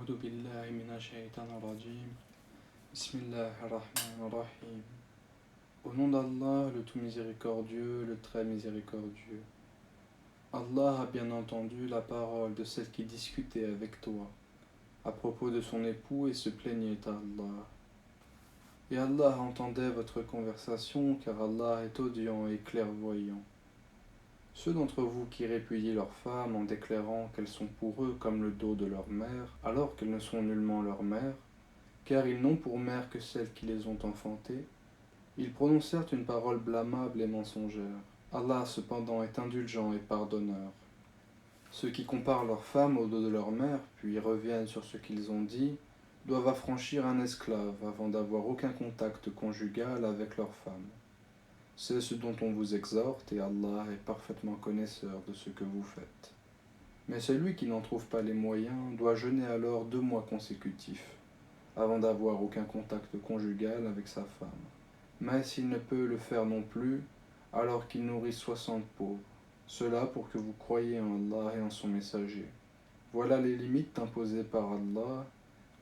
أعوذ بالله من الشيطان الرجيم. بسم الله الرحمن الرحيم. Au nom d'Allah, le tout miséricordieux, le très miséricordieux. Allah a bien entendu la parole de celle qui discutait avec toi à propos de son époux et se plaignait à Allah. Et Allah entendait votre conversation car Allah est audient et clairvoyant. Ceux d'entre vous qui répudient leurs femmes en déclarant qu'elles sont pour eux comme le dos de leur mère, alors qu'elles ne sont nullement leur mère, car ils n'ont pour mère que celles qui les ont enfantées, ils prononcèrent une parole blâmable et mensongère. Allah cependant est indulgent et pardonneur. Ceux qui comparent leurs femmes au dos de leur mère, puis reviennent sur ce qu'ils ont dit, doivent affranchir un esclave avant d'avoir aucun contact conjugal avec leur femme. C'est ce dont on vous exhorte et Allah est parfaitement connaisseur de ce que vous faites. Mais celui qui n'en trouve pas les moyens doit jeûner alors 2 mois consécutifs, avant d'avoir aucun contact conjugal avec sa femme. Mais s'il ne peut le faire non plus, alors qu'il nourrit 60 pauvres. Cela pour que vous croyiez en Allah et en son messager. Voilà les limites imposées par Allah,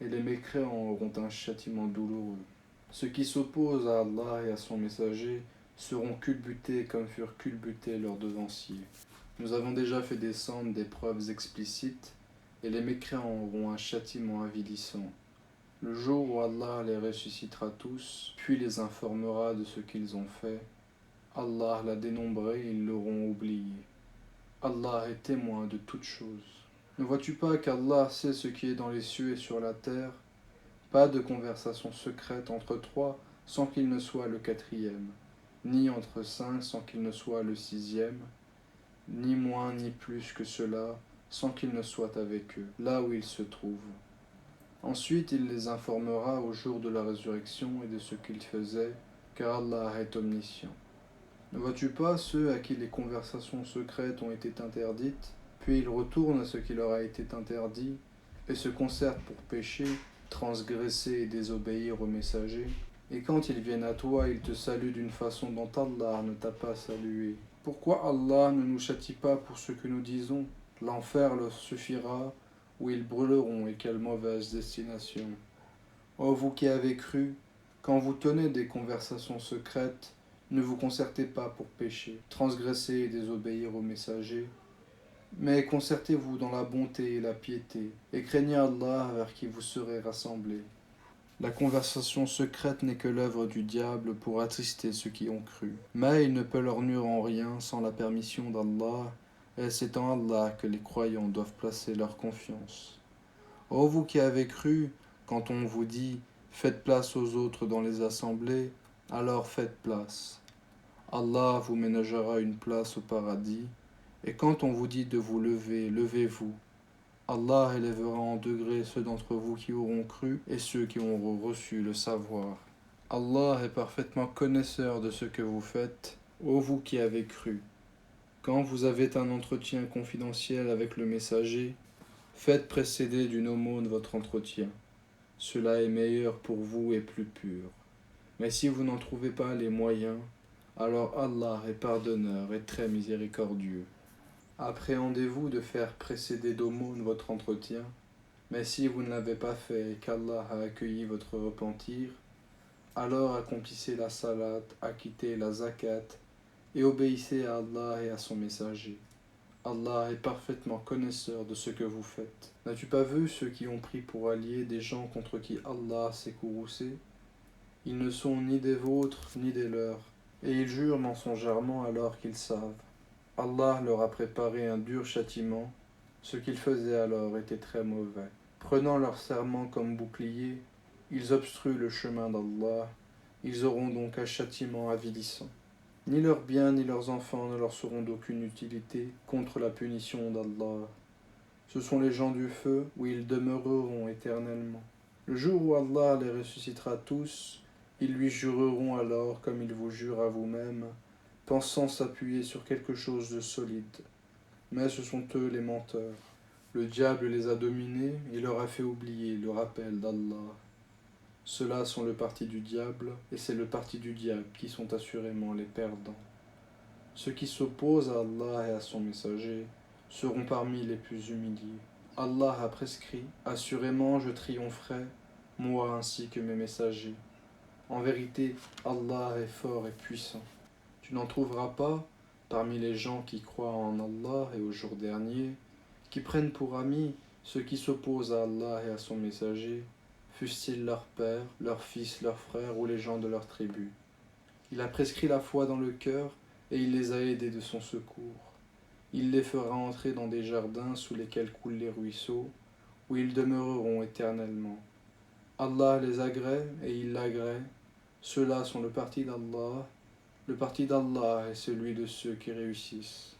et les mécréants auront un châtiment douloureux. Ceux qui s'opposent à Allah et à son messager seront culbutés comme furent culbutés leurs devanciers. Nous avons déjà fait descendre des preuves explicites, et les mécréants auront un châtiment avilissant. Le jour où Allah les ressuscitera tous, puis les informera de ce qu'ils ont fait, Allah l'a dénombré et ils l'auront oublié. Allah est témoin de toutes choses. Ne vois-tu pas qu'Allah sait ce qui est dans les cieux et sur la terre? Pas de conversation secrète entre 3 sans qu'il ne soit le 4e, ni entre 5 sans qu'il ne soit le 6e, ni moins ni plus que cela sans qu'il ne soit avec eux, là où ils se trouvent. Ensuite il les informera au jour de la résurrection et de ce qu'ils faisaient, car Allah est omniscient. Ne vois-tu pas ceux à qui les conversations secrètes ont été interdites, puis ils retournent à ce qui leur a été interdit, et se concertent pour pécher, transgresser et désobéir au messager, et quand ils viennent à toi, ils te saluent d'une façon dont Allah ne t'a pas salué. Pourquoi Allah ne nous châtie pas pour ce que nous disons? L'enfer leur suffira, où ils brûleront, et quelle mauvaise destination. Ô vous qui avez cru, quand vous tenez des conversations secrètes, ne vous concertez pas pour pécher, transgresser et désobéir au messager, mais concertez-vous dans la bonté et la piété, et craignez Allah vers qui vous serez rassemblés. La conversation secrète n'est que l'œuvre du diable pour attrister ceux qui ont cru. Mais il ne peut leur nuire en rien sans la permission d'Allah, et c'est en Allah que les croyants doivent placer leur confiance. Ô vous qui avez cru, quand on vous dit « faites place aux autres dans les assemblées », alors faites place. Allah vous ménagera une place au paradis, et quand on vous dit de vous lever, levez-vous. Allah élèvera en degrés ceux d'entre vous qui auront cru et ceux qui auront reçu le savoir. Allah est parfaitement connaisseur de ce que vous faites, ô vous qui avez cru. Quand vous avez un entretien confidentiel avec le messager, faites précéder d'une aumône votre entretien. Cela est meilleur pour vous et plus pur. Mais si vous n'en trouvez pas les moyens, alors Allah est pardonneur et très miséricordieux. Appréhendez-vous de faire précéder d'aumône votre entretien, mais si vous ne l'avez pas fait et qu'Allah a accueilli votre repentir, alors accomplissez la salat, acquittez la zakat et obéissez à Allah et à son messager. Allah est parfaitement connaisseur de ce que vous faites. N'as-tu pas vu ceux qui ont pris pour alliés des gens contre qui Allah s'est courroucé? Ils ne sont ni des vôtres ni des leurs, et ils jurent mensongèrement alors qu'ils savent. Allah leur a préparé un dur châtiment, ce qu'ils faisaient alors était très mauvais. Prenant leur serment comme bouclier, ils obstruent le chemin d'Allah, ils auront donc un châtiment avilissant. Ni leurs biens ni leurs enfants ne leur seront d'aucune utilité contre la punition d'Allah. Ce sont les gens du feu où ils demeureront éternellement. Le jour où Allah les ressuscitera tous, ils lui jureront alors comme ils vous jurent à vous-même, pensant s'appuyer sur quelque chose de solide. Mais ce sont eux les menteurs. Le diable les a dominés et leur a fait oublier le rappel d'Allah. Ceux-là sont le parti du diable, et c'est le parti du diable qui sont assurément les perdants. Ceux qui s'opposent à Allah et à son messager seront parmi les plus humiliés. Allah a prescrit, assurément je triompherai, moi ainsi que mes messagers. En vérité, Allah est fort et puissant. Tu n'en trouveras pas, parmi les gens qui croient en Allah et au jour dernier, qui prennent pour amis ceux qui s'opposent à Allah et à son messager, fussent-ils leurs pères, leurs fils, leurs frères ou les gens de leur tribu. Il a prescrit la foi dans le cœur et il les a aidés de son secours. Il les fera entrer dans des jardins sous lesquels coulent les ruisseaux, où ils demeureront éternellement. Allah les agrée et il l'agrée. Ceux-là sont le parti d'Allah. Le parti d'Allah est celui de ceux qui réussissent.